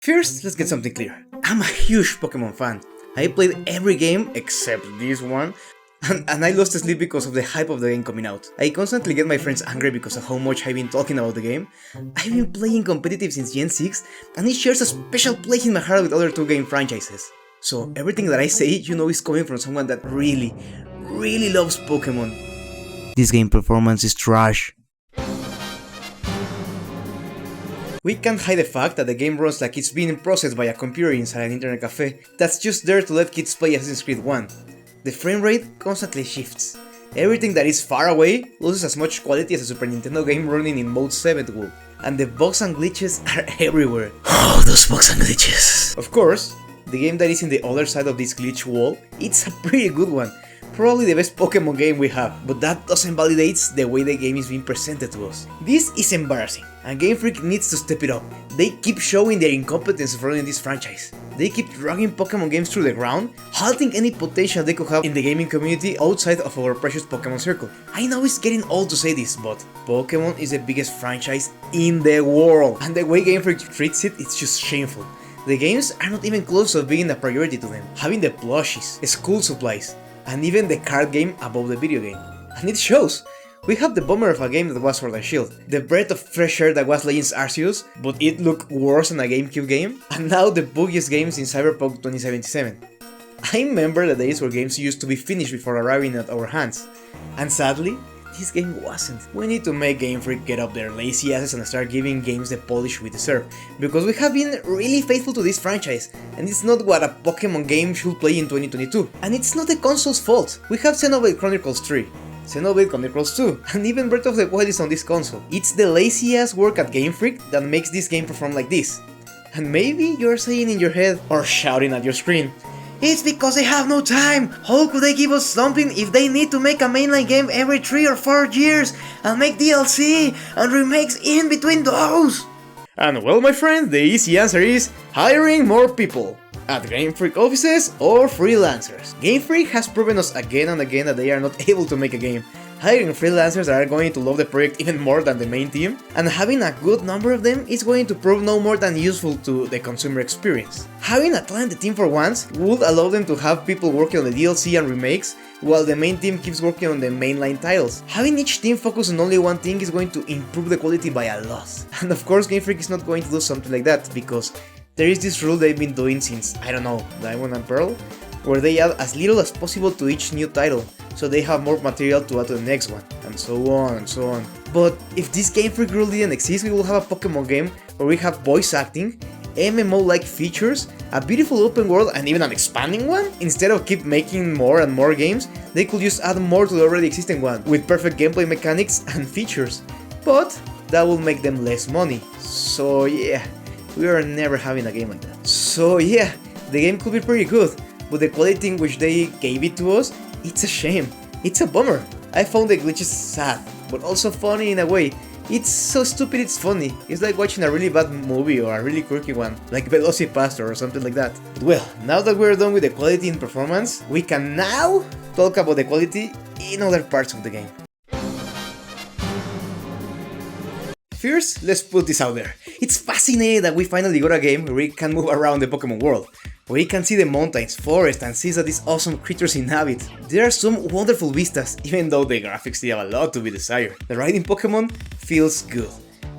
First, let's get something clear. I'm a huge Pokemon fan. I played every game except this one, and I lost sleep because of the hype of the game coming out. I constantly get my friends angry because of how much I've been talking about the game. I've been playing competitive since Gen 6, and it shares a special place in my heart with other two game franchises. So everything that I say, you know, is coming from someone that really loves Pokemon. This game performance is trash. We can't hide the fact that the game runs like it's being processed by a computer inside an internet cafe that's just there to let kids play Assassin's Creed 1. The frame rate constantly shifts. Everything that is far away loses as much quality as a Super Nintendo game running in mode 7 would. And the bugs and glitches are everywhere. Oh, those bugs and glitches. Of course, the game that is in the other side of this glitch wall, it's a pretty good one. Probably the best Pokemon game we have, but that doesn't validate the way the game is being presented to us. This is embarrassing, and Gamefreak needs to step it up. They keep showing their incompetence of running this franchise. They keep dragging Pokemon games through the ground, halting any potential they could have in the gaming community outside of our precious Pokemon circle. I know it's getting old to say this, but Pokemon is the biggest franchise in the world, and the way Gamefreak treats it, it's just shameful. The games are not even close to being a priority to them, having the plushies, school supplies, and even the card game above the video game. And it shows! We have the bummer of a game that was Sword and Shield, the breath of fresh air that was Legends Arceus, but it looked worse than a GameCube game, and now the buggiest games in Cyberpunk 2077. I remember the days where games used to be finished before arriving at our hands, and sadly, this game wasn't. We need to make Game Freak get up their lazy asses and start giving games the polish we deserve, because we have been really faithful to this franchise, and it's not what a Pokemon game should play in 2022. And it's not the console's fault. We have Xenoblade Chronicles 3, Xenoblade Chronicles 2, and even Breath of the Wild is on this console. It's the lazy ass work at Game Freak that makes this game perform like this. And maybe you're saying in your head, or shouting at your screen, "It's because they have no time! How could they give us something if they need to make a mainline game every 3 or 4 years and make DLC and remakes in between those?" And well, my friend, the easy answer is hiring more people. At Game Freak offices or freelancers. Game Freak has proven us again and again that they are not able to make a game. Hiring freelancers that are going to love the project even more than the main team, and having a good number of them is going to prove no more than useful to the consumer experience. Having a talented team for once would allow them to have people working on the DLC and remakes, while the main team keeps working on the mainline titles. Having each team focus on only one thing is going to improve the quality by a lot. And of course, Game Freak is not going to do something like that, because there is this rule they've been doing since, I don't know, Diamond and Pearl, where they add as little as possible to each new title, so they have more material to add to the next one, and so on and so on. But if this Game Freak rule didn't exist, we would have a Pokemon game where we have voice acting, MMO-like features, a beautiful open world, and even an expanding one. Instead of keep making more and more games, they could just add more to the already existing one, with perfect gameplay mechanics and features. But that will make them less money, so yeah, we are never having a game like that. So yeah, the game could be pretty good, but the quality in which they gave it to us, it's a shame. It's a bummer. I found the glitches sad, but also funny in a way. It's so stupid it's funny. It's like watching a really bad movie or a really quirky one, like Velocipastor or something like that. But well, now that we're done with the quality and performance, we can now talk about the quality in other parts of the game. First, let's put this out there. It's fascinating that we finally got a game where we can move around the Pokemon world, where you can see the mountains, forests, and seas that these awesome creatures inhabit. There are some wonderful vistas, even though the graphics still have a lot to be desired. The riding Pokemon feels good.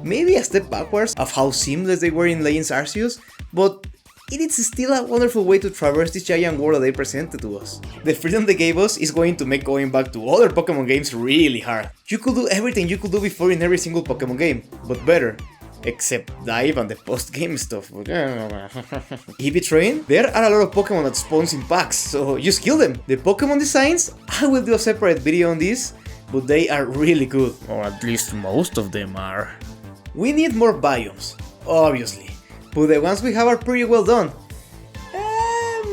Maybe a step backwards of how seamless they were in Legends Arceus, but it is still a wonderful way to traverse this giant world that they presented to us. The freedom they gave us is going to make going back to other Pokemon games really hard. You could do everything you could do before in every single Pokemon game, but better. Except dive and the post-game stuff. EV Train? There are a lot of Pokemon that spawns in packs, so just kill them. The Pokemon designs, I will do a separate video on this, but they are really good. Or at least most of them are. We need more biomes, obviously, but the ones we have are pretty well done.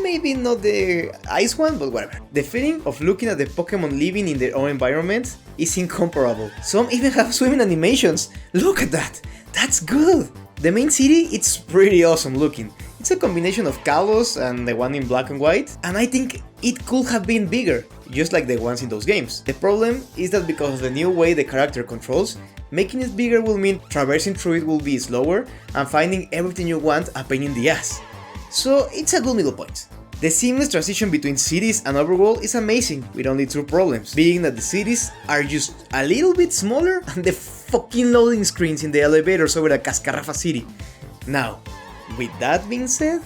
Maybe not the ice one, but whatever. The feeling of looking at the Pokemon living in their own environment is incomparable. Some even have swimming animations. Look at that! That's good! The main city, it's pretty awesome looking. It's It's a combination of Kalos and the one in black and white, and I think it could have been bigger, just like the ones in those games. The problem is that because of the new way the character controls, making it bigger will mean traversing through it will be slower and finding everything you want a pain in the ass. So it's a good middle point. The seamless transition between cities and overworld is amazing, with only two problems, being that the cities are just a little bit smaller and the fucking loading screens in the elevators over the Cascarrafa city. Now, with that being said...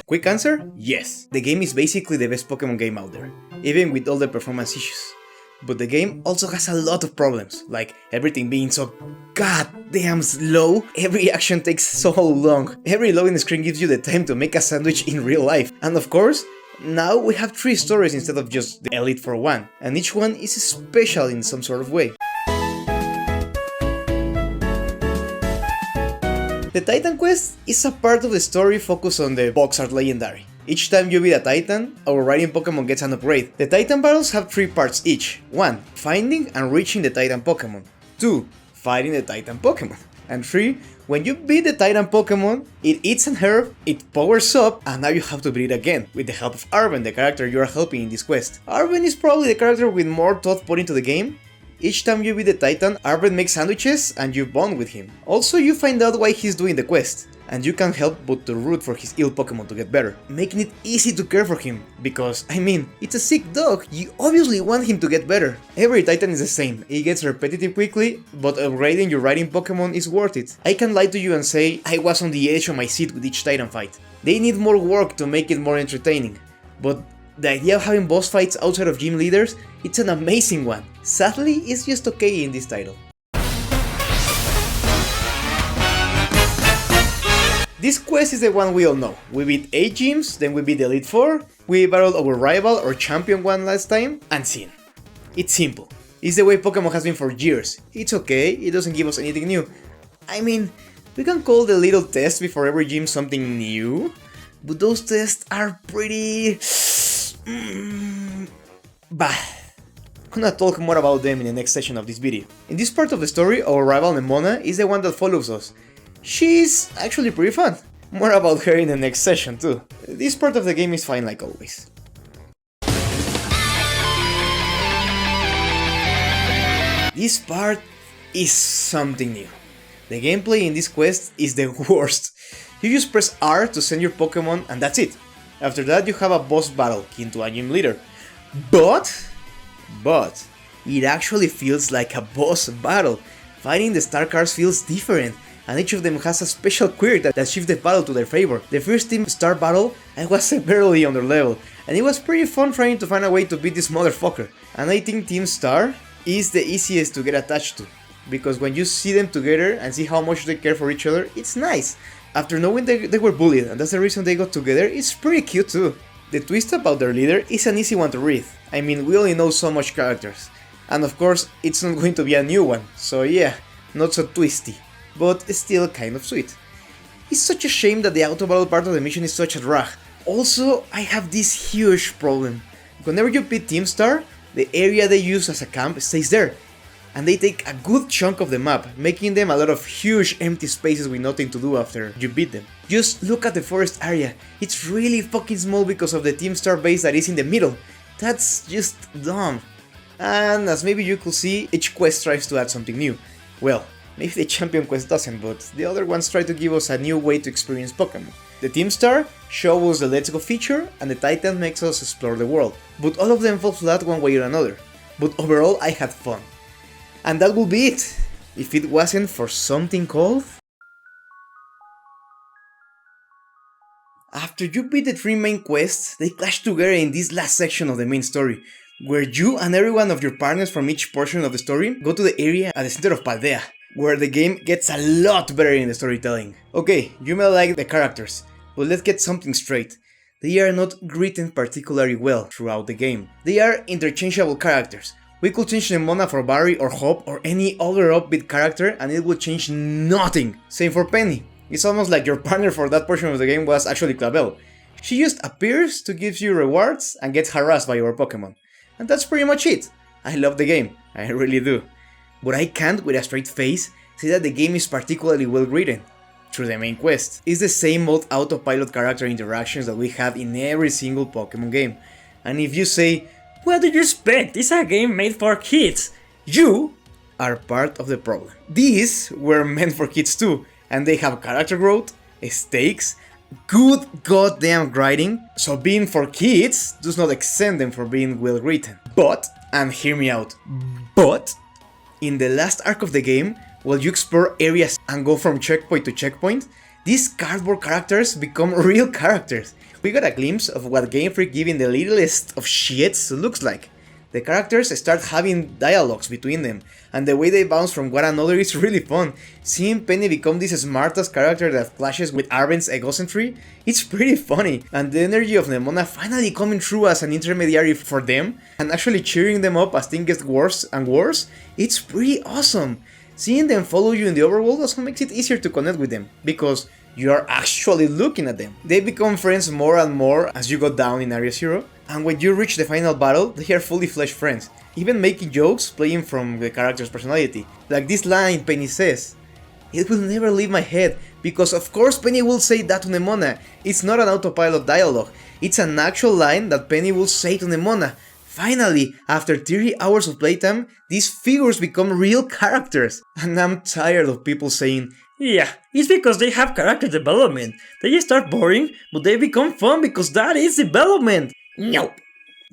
Quick answer? Yes. The game is basically the best Pokemon game out there, even with all the performance issues. But the game also has a lot of problems, like everything being so goddamn slow, every action takes so long, every loading screen gives you the time to make a sandwich in real life, and of course, now we have 3 stories instead of just the Elite Four one, and each one is special in some sort of way. The Titan Quest is a part of the story focused on the box art legendary. Each time you beat a Titan, our riding Pokemon gets an upgrade. The Titan battles have 3 parts each. 1. Finding and reaching the Titan Pokemon. 2. Fighting the Titan Pokemon. And 3. When you beat the Titan Pokemon, it eats an herb, it powers up, and now you have to beat it again, with the help of Arven, the character you are helping in this quest. Arven is probably the character with more thought put into the game. Each time you beat the Titan, Arven makes sandwiches and you bond with him. Also, you find out why he's doing the quest, and you can't help but to root for his ill Pokemon to get better, making it easy to care for him, because, I mean, it's a sick dog, you obviously want him to get better. Every Titan is the same, it gets repetitive quickly, but upgrading your riding Pokemon is worth it. I can lie to you and say I was on the edge of my seat with each Titan fight. They need more work to make it more entertaining, but the idea of having boss fights outside of gym leaders, it's an amazing one. Sadly, it's just okay in this title. This quest is the one we all know. We beat 8 gyms, then we beat the Elite Four, we battled our rival or champion one last time, and seen. It's simple. It's the way Pokemon has been for years. It's okay, it doesn't give us anything new. I mean, we can call the little tests before every gym something new, but those tests are pretty... bah. I'm gonna talk more about them in the next section of this video. In this part of the story, our rival Nemona is the one that follows us. She's actually pretty fun. More about her in the next session too. This part of the game is fine like always. This part is something new. The gameplay in this quest is the worst. You just press R to send your Pokemon and that's it. After that you have a boss battle akin to a gym leader. But it actually feels like a boss battle. Fighting the star cards feels different, and each of them has a special quirk that shifts the battle to their favor. The first Team Star battle, I was severely under level, and it was pretty fun trying to find a way to beat this motherfucker. And I think Team Star is the easiest to get attached to, because when you see them together and see how much they care for each other, it's nice. After knowing they were bullied and that's the reason they got together, it's pretty cute too. The twist about their leader is an easy one to read. I mean, we only know so much characters. And of course, it's not going to be a new one, so yeah, not so twisty, but still kind of sweet. It's such a shame that the auto battle part of the mission is such a drag. Also, I have this huge problem. Whenever you beat Team Star, the area they use as a camp stays there, and they take a good chunk of the map, making them a lot of huge empty spaces with nothing to do after you beat them. Just look at the forest area, it's really fucking small because of the Team Star base that is in the middle. That's just dumb. And as maybe you could see, each quest tries to add something new. Well, maybe the Champion quest doesn't, but the other ones try to give us a new way to experience Pokemon. The Team Star shows us the Let's Go feature, and the Titan makes us explore the world. But all of them fall flat one way or another. But overall, I had fun. And that would be it, if it wasn't for something called... After you beat the 3 main quests, they clash together in this last section of the main story, where you and every one of your partners from each portion of the story go to the area at the center of Paldea, where the game gets a lot better in the storytelling. Okay, you may like the characters, but let's get something straight. They are not written particularly well throughout the game. They are interchangeable characters. We could change Nemona for Barry or Hope or any other upbeat character and it would change nothing. Same for Penny. It's almost like your partner for that portion of the game was actually Clavel. She just appears to give you rewards and gets harassed by your Pokemon. And that's pretty much it. I love the game, I really do. But I can't with a straight face say that the game is particularly well written. through the main quest. It's the same old autopilot character interactions that we have in every single Pokemon game. And if you say, "What do you expect? It's a game made for kids," you are part of the problem. These were meant for kids too, and they have character growth, stakes, good goddamn grinding, so being for kids does not exempt them from being well written. But, and hear me out, but, in the last arc of the game, while you explore areas and go from checkpoint to checkpoint, these cardboard characters become real characters. We got a glimpse of what Gamefreak giving the littlest of shits looks like. The characters start having dialogues between them, and the way they bounce from one another is really fun. Seeing Penny become this smartest character that clashes with Arben's egocentry, it's pretty funny, and the energy of Nemona finally coming through as an intermediary for them, and actually cheering them up as things get worse and worse, it's pretty awesome. Seeing them follow you in the overworld also makes it easier to connect with them, because you are actually looking at them. They become friends more and more as you go down in Area Zero, and when you reach the final battle, they are fully fleshed friends, even making jokes playing from the character's personality. Like this line Penny says, "It will never leave my head, because of course Penny will say that to Nemona. It's not an autopilot dialogue, it's an actual line that Penny will say to Nemona. Finally, after 30 hours of playtime, these figures become real characters." And I'm tired of people saying, "Yeah, it's because they have character development. They start boring, but they become fun because that is development." Nope.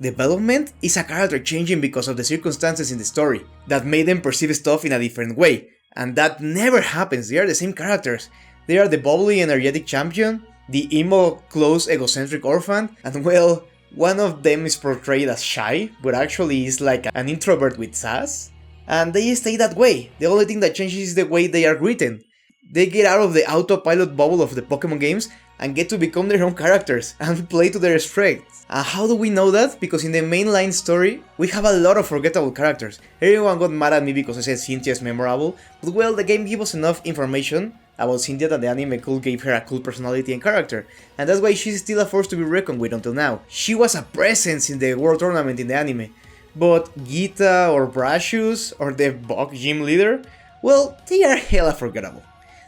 Development is a character changing because of the circumstances in the story that made them perceive stuff in a different way. And that never happens, they are the same characters. They are the bubbly, energetic champion, the emo, close, egocentric orphan, and well, one of them is portrayed as shy, but actually is like an introvert with sass. And they stay that way, the only thing that changes is the way they are written. They get out of the autopilot bubble of the Pokemon games and get to become their own characters and play to their strengths. And how do we know that? Because in the mainline story, we have a lot of forgettable characters. Everyone got mad at me because I said Cynthia is memorable, but well, the game gave us enough information about Cynthia that the anime could give her a cool personality and character, and that's why she's still a force to be reckoned with until now. She was a presence in the World Tournament in the anime, but Gita or Brashus or the Bug Gym Leader, well, they are hella forgettable.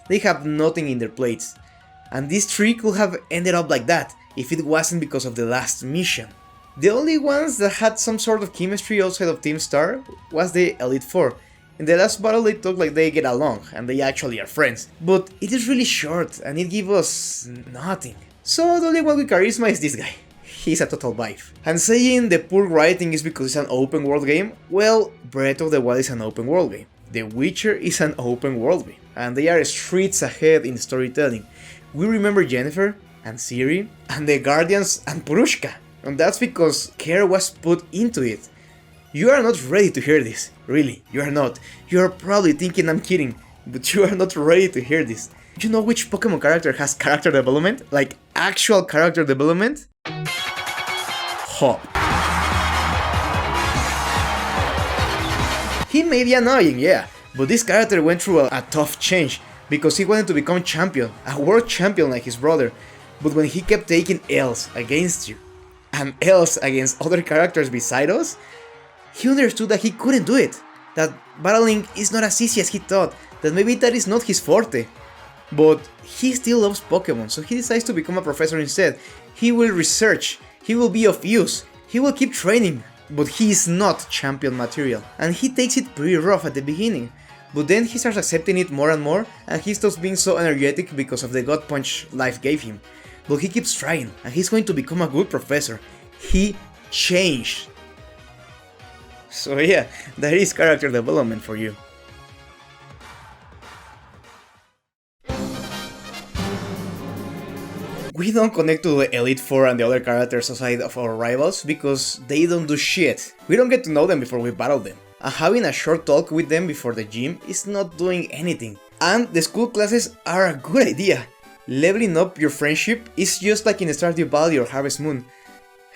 They have nothing in their plates. And this tree could have ended up like that if it wasn't because of the last mission. The only ones that had some sort of chemistry outside of Team Star was the Elite Four. In the last battle they talk like they get along and they actually are friends, but it is really short and it gives us nothing. So the only one with charisma is this guy. He's a total vibe. And saying the poor writing is because it's an open world game, well, Breath of the Wild is an open world game. The Witcher is an open world game, and they are streets ahead in storytelling. We remember Jennifer, and Ciri, and the Guardians, and Purushka, and that's because care was put into it. You are not ready to hear this, really, you are not. You are probably thinking I'm kidding, but you are not ready to hear this. Do you know which Pokemon character has character development? Like, actual character development? Hop. He may be annoying, yeah, but this character went through a tough change, because he wanted to become champion, a world champion like his brother, but when he kept taking L's against you, and L's against other characters beside us, he understood that he couldn't do it, that battling is not as easy as he thought, that maybe that is not his forte. But he still loves Pokemon, so he decides to become a professor instead. He will research, he will be of use, he will keep training, but he is not champion material, and he takes it pretty rough at the beginning. But then he starts accepting it more and more, and he stops being so energetic because of the gut punch life gave him. But he keeps trying, and he's going to become a good professor. He changed. So yeah, that is character development for you. We don't connect to the Elite Four and the other characters aside of our rivals because they don't do shit. We don't get to know them before we battle them. And having a short talk with them before the gym is not doing anything. And the school classes are a good idea. Leveling up your friendship is just like in Stardew Valley or Harvest Moon,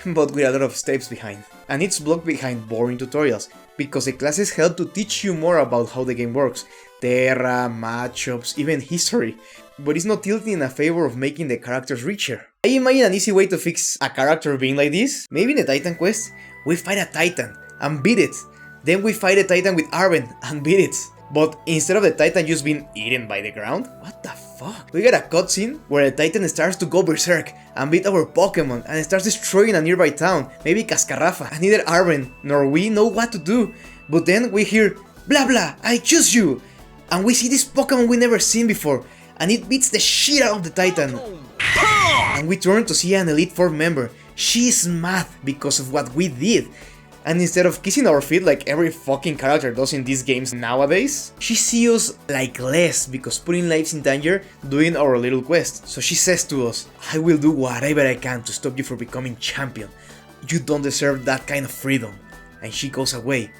but with a lot of steps behind. And it's blocked behind boring tutorials, because the classes help to teach you more about how the game works, Terra, matchups, even history, but it's not tilting in a favor of making the characters richer. I imagine an easy way to fix a character being like this. Maybe in the Titan quest, we fight a Titan and beat it. Then we fight a Titan with Arben and beat it. But instead of the Titan just being eaten by the ground, what the fuck? fuck? We got a cutscene where the Titan starts to go berserk and beat our Pokemon and starts destroying a nearby town, maybe Cascarrafa, and neither Arwen nor we know what to do. But then we hear, blah blah, I choose you! And we see this Pokemon we never seen before, and it beats the shit out of the Titan. And we turn to see an Elite Four member. She is mad because of what we did. And instead of kissing our feet like every fucking character does in these games nowadays, she sees us like less because putting lives in danger doing our little quest. So she says to us, I will do whatever I can to stop you from becoming champion. You don't deserve that kind of freedom. And she goes away.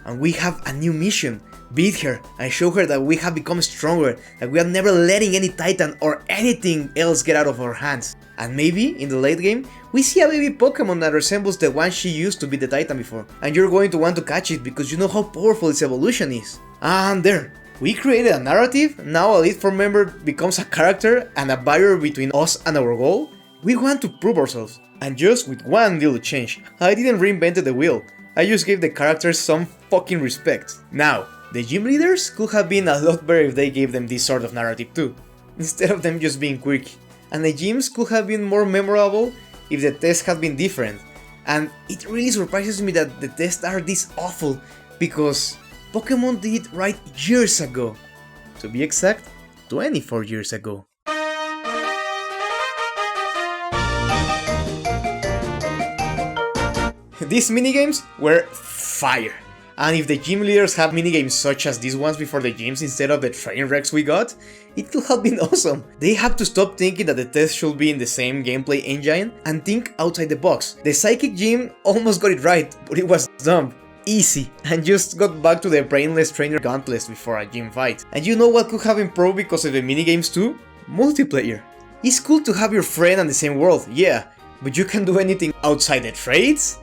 And we have a new mission. Beat her and show her that we have become stronger, that we are never letting any Titan or anything else get out of our hands. And maybe, in the late game, we see a baby Pokemon that resembles the one she used to beat the Titan before, and you're going to want to catch it because you know how powerful its evolution is. And there, we created a narrative. Now Elite Four member becomes a character and a barrier between us and our goal. We want to prove ourselves, and just with one little change. I didn't reinvent the wheel, I just gave the characters some fucking respect. Now, the gym leaders could have been a lot better if they gave them this sort of narrative too, instead of them just being quirky. And the gyms could have been more memorable if the tests had been different. And it really surprises me that the tests are this awful, because Pokemon did it right years ago. To be exact, 24 years ago. These minigames were fire. And if the gym leaders had minigames such as these ones before the gyms instead of the train wrecks we got, it could have been awesome. They have to stop thinking that the test should be in the same gameplay engine and think outside the box. The Psychic Gym almost got it right, but it was dumb, easy, and just got back to the brainless trainer gauntlets before a gym fight. And you know what could have improved because of the minigames too? Multiplayer. It's cool to have your friend in the same world, yeah, but you can do anything outside the trades,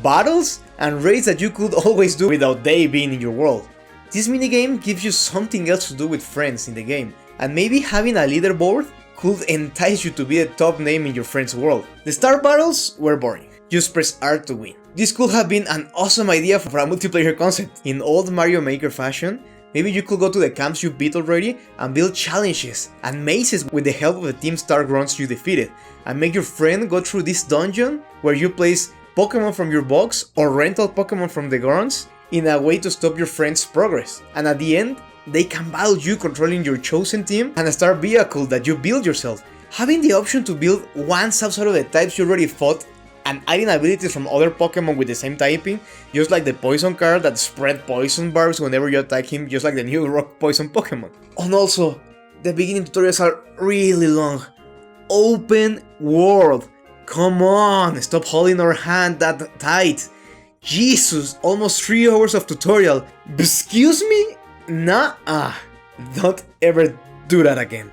battles, and raids that you could always do without they being in your world. This minigame gives you something else to do with friends in the game, and maybe having a leaderboard could entice you to be a top name in your friend's world. The star battles were boring, just press R to win. This could have been an awesome idea for a multiplayer concept. In old Mario Maker fashion, maybe you could go to the camps you beat already and build challenges and mazes with the help of the Team Star grunts you defeated, and make your friend go through this dungeon where you place Pokemon from your box or rental Pokemon from the grunts in a way to stop your friend's progress. And at the end, they can battle you controlling your chosen team and a star vehicle that you build yourself. Having the option to build one subset of the types you already fought and adding abilities from other Pokemon with the same typing, just like the poison card that spread poison barbs whenever you attack him, just like the new rock poison Pokemon. And also, the beginning tutorials are really long. Open world. Come on, stop holding our hand that tight. Jesus, almost 3 hours of tutorial. Excuse me? Nah, don't ever do that again.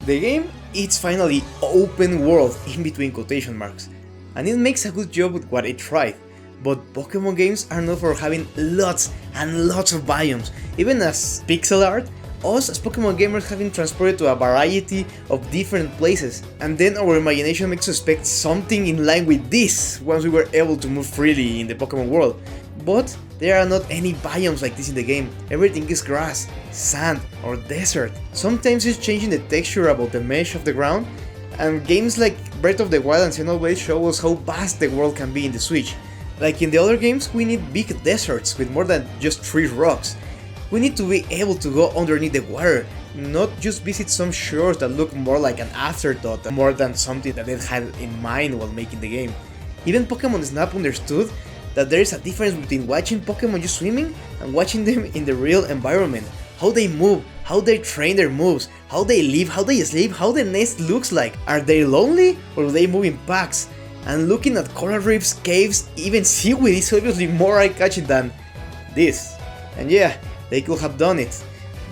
The game is finally open world in between quotation marks, and it makes a good job with what it tried. But Pokemon games are known for having lots and lots of biomes. Even as pixel art, us as Pokemon gamers have been transported to a variety of different places, and then our imagination makes us expect something in line with this once we were able to move freely in the Pokemon world. But there are not any biomes like this in the game. Everything is grass, sand, or desert. Sometimes it's changing the texture about the mesh of the ground, and games like Breath of the Wild and Xenoblade show us how vast the world can be in the Switch. Like in the other games, we need big deserts with more than just 3 rocks. We need to be able to go underneath the water, not just visit some shores that look more like an afterthought more than something that they had in mind while making the game. Even Pokemon Snap understood that there is a difference between watching Pokemon just swimming and watching them in the real environment. How they move, how they train their moves, how they live, how they sleep, how the nest looks like. Are they lonely or do they move in packs? And looking at coral reefs, caves, even seaweed is obviously more eye-catching than this. And yeah, they could have done it,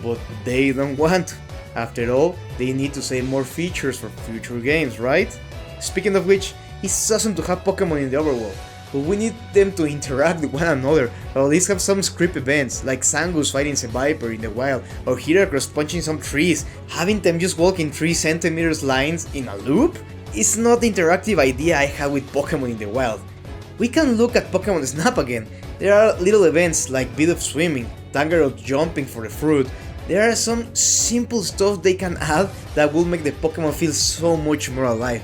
but they don't want to. After all, they need to save more features for future games, right? Speaking of which, it's awesome to have Pokemon in the overworld, but we need them to interact with one another, or at least have some script events, like Zangoose fighting Seviper in the wild, or Heracross punching some trees, having them just walk in 3 centimeters lines in a loop? is not the interactive idea I had with Pokemon in the wild. We can look at Pokemon Snap again. There are little events like bit of swimming, Tangrowth jumping for the fruit. There are some simple stuff they can add that will make the Pokemon feel so much more alive.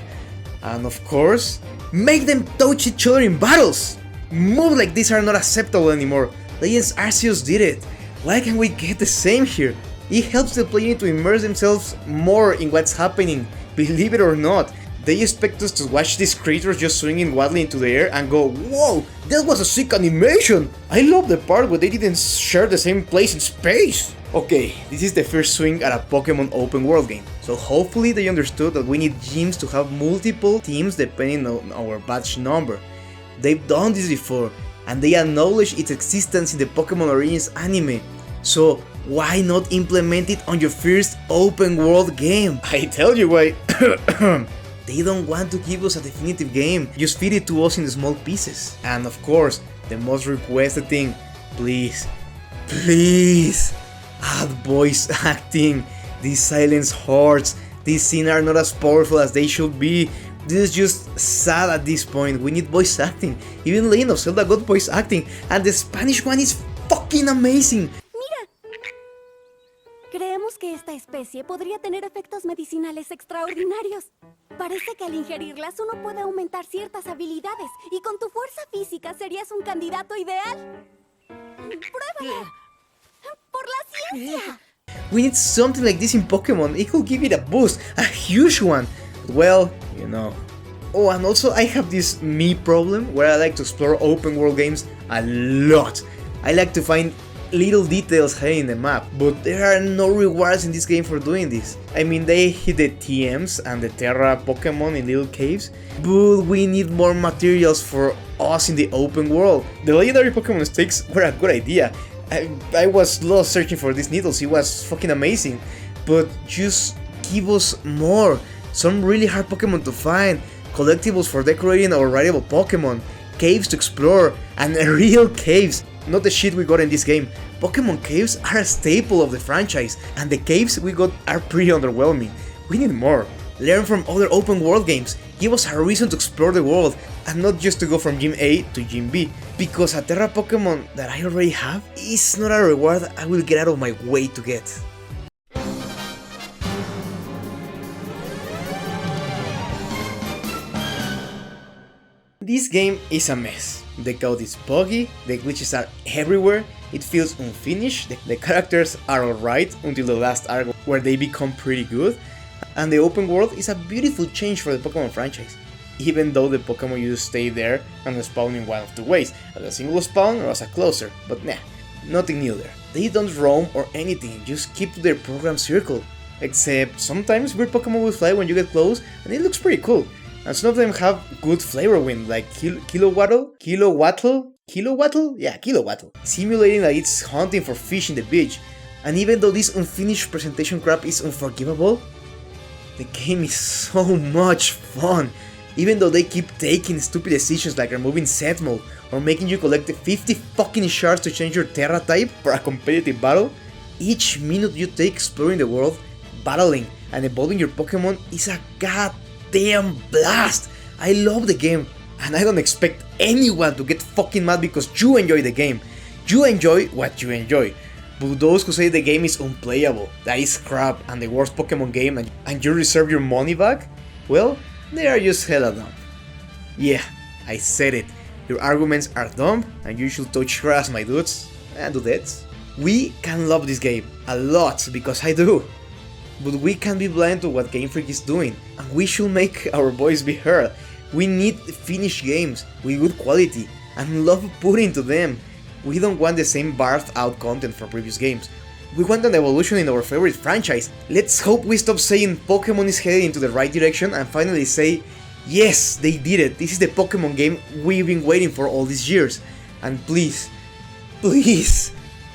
And of course, make them touch each other in battles! Moves like these are not acceptable anymore. Legends Arceus did it. Why can't we get the same here? It helps the player to immerse themselves more in what's happening. Believe it or not, they expect us to watch these creatures just swinging wildly into the air and go, "Whoa, that was a sick animation! I love the part where they didn't share the same place in space!" Okay, this is the first swing at a Pokemon open world game, so hopefully they understood that we need gyms to have multiple teams depending on our badge number. They've done this before, and they acknowledge its existence in the Pokemon Origins anime, so why not implement it on your first open world game? I tell you why. They don't want to give us a definitive game, just feed it to us in small pieces. And of course, the most requested thing, please, add voice acting. These silence hurts, these scenes are not as powerful as they should be. This is just sad at this point, we need voice acting. Even Legend of Zelda got voice acting, and the Spanish one is fucking amazing. Creemos que esta especie podría tener efectos medicinales extraordinarios. Parece que al ingerirlas uno puede aumentar ciertas habilidades y con tu fuerza física serías un candidato ideal. ¡Pruébala! ¡Por la ciencia! We need something like this in Pokemon, it could give it a boost, a huge one. But well, you know. Oh, and also I have this me problem where I like to explore open world games a lot. I like to find little details hidden in the map, but there are no rewards in this game for doing this. I mean, they hit the TMs and the Terra Pokemon in little caves, but we need more materials for us in the open world. The legendary Pokemon stakes were a good idea. I was lost searching for these needles, it was fucking amazing, but just give us more. Some really hard Pokemon to find, collectibles for decorating our rideable Pokemon, caves to explore, and real caves. Not the shit we got in this game. Pokemon caves are a staple of the franchise, and the caves we got are pretty underwhelming. We need more. Learn from other open world games. Give us a reason to explore the world, and not just to go from Gym A to Gym B, because a Terra Pokemon that I already have is not a reward I will get out of my way to get. This game is a mess. The code is buggy, the glitches are everywhere, it feels unfinished, the characters are alright until the last arc where they become pretty good, and the open world is a beautiful change for the Pokemon franchise, even though the Pokemon used to stay there and spawn in one of two ways, as a single spawn or as a closer, but nah, nothing new there. They don't roam or anything, just keep to their program circle, except sometimes weird Pokemon will fly when you get close and it looks pretty cool. And some of them have good flavor wind, like Kilowattle, simulating that it's hunting for fish in the beach. And even though this unfinished presentation crap is unforgivable, the game is so much fun. Even though they keep taking stupid decisions like removing set mode, or making you collect the 50 fucking shards to change your Terra type for a competitive battle, each minute you take exploring the world, battling, and evolving your Pokemon is a goddamn blast! I love the game, and I don't expect anyone to get fucking mad because you enjoy the game. You enjoy what you enjoy. But those who say the game is unplayable, that is crap and the worst Pokemon game and you reserve your money back, well, they are just hella dumb. Yeah, I said it. Your arguments are dumb and you should touch grass, my dudes and dudettes. We can love this game a lot because I do. But we can't be blind to what Gamefreak is doing, and we should make our voice be heard. We need finished games with good quality and love put into them. We don't want the same barfed out content from previous games. We want an evolution in our favorite franchise. Let's hope we stop saying Pokemon is headed into the right direction and finally say, yes, they did it, this is the Pokemon game we've been waiting for all these years. And please,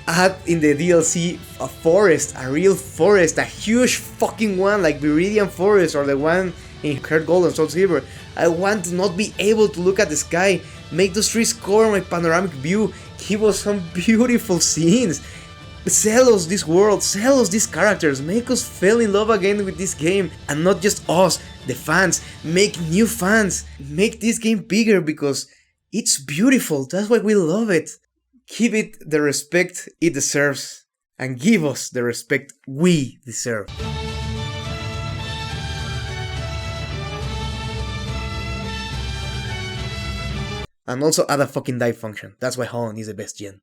add in the DLC a forest, a real forest, a huge fucking one like Viridian Forest or the one in Heart Gold and Soul Silver. I want to not be able to look at the sky, make those trees cover my panoramic view, give us some beautiful scenes. Sell us this world, sell us these characters, make us fall in love again with this game, and not just us, the fans. Make new fans, make this game bigger because it's beautiful, that's why we love it. Give it the respect it deserves, and give us the respect we deserve. And also add a fucking dive function, that's why Holland is the best gen.